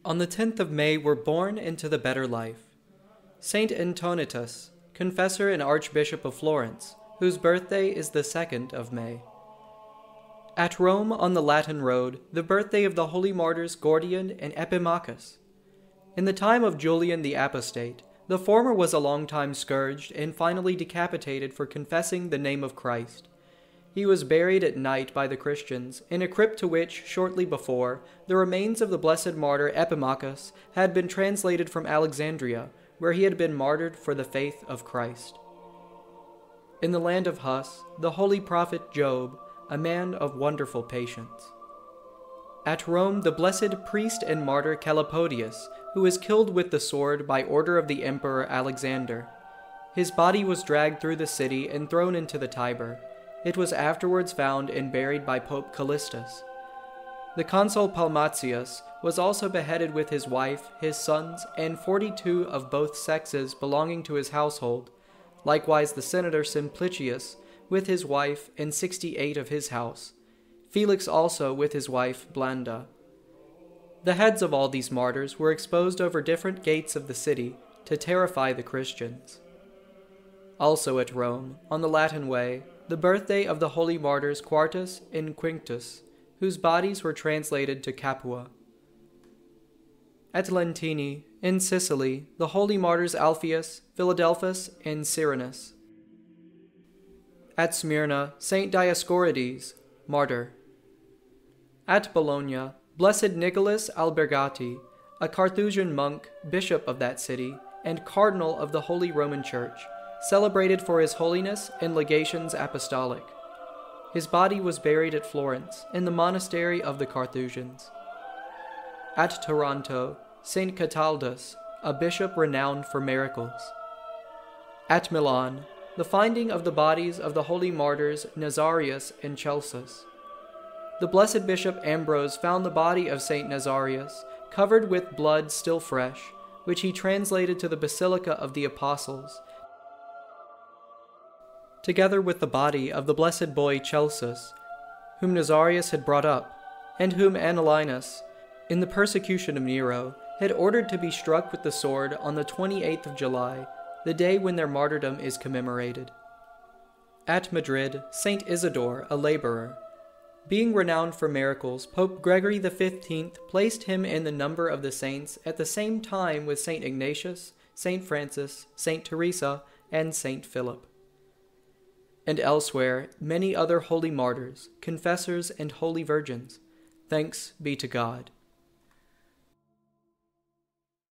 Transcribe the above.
On the 10th of May were born into the better life Saint Antonitus, confessor and Archbishop of Florence, whose birthday is the 2nd of May. At Rome on the Latin Road, the birthday of the holy martyrs Gordian and Epimachus. In the time of Julian the Apostate, the former was a long time scourged and finally decapitated for confessing the name of Christ. He was buried at night by the Christians in a crypt to which, shortly before, the remains of the blessed martyr Epimachus had been translated from Alexandria, where he had been martyred for the faith of Christ. In the land of Hus, the holy prophet Job, a man of wonderful patience. At Rome, the blessed priest and martyr Calipodius, who was killed with the sword by order of the Emperor Alexander. His body was dragged through the city and thrown into the Tiber. It was afterwards found and buried by Pope Callistus. The consul Palmatius was also beheaded with his wife, his sons, and 42 of both sexes belonging to his household, likewise the senator Simplicius with his wife and 68 of his house, Felix also with his wife Blanda. The heads of all these martyrs were exposed over different gates of the city to terrify the Christians. Also at Rome, on the Latin Way, the birthday of the holy martyrs Quartus and Quinctus, whose bodies were translated to Capua. At Lentini, in Sicily, the holy martyrs Alpheus, Philadelphus, and Cyrinus. At Smyrna, Saint Dioscorides, martyr. At Bologna, blessed Nicholas Albergati, a Carthusian monk, bishop of that city, and cardinal of the Holy Roman Church, celebrated for his holiness and legations apostolic. His body was buried at Florence, in the monastery of the Carthusians. At Taranto, Saint Cataldus, a bishop renowned for miracles. At Milan, the finding of the bodies of the holy martyrs Nazarius and Celsus. The blessed Bishop Ambrose found the body of Saint Nazarius, covered with blood still fresh, which he translated to the Basilica of the Apostles, together with the body of the blessed boy Celsus, whom Nazarius had brought up, and whom Annalinus, in the persecution of Nero, had ordered to be struck with the sword on the 28th of July, the day when their martyrdom is commemorated. At Madrid, Saint Isidore, a laborer. Being renowned for miracles, Pope Gregory XV placed him in the number of the saints at the same time with Saint Ignatius, Saint Francis, Saint Teresa, and Saint Philip. And elsewhere, many other holy martyrs, confessors, and holy virgins. Thanks be to God.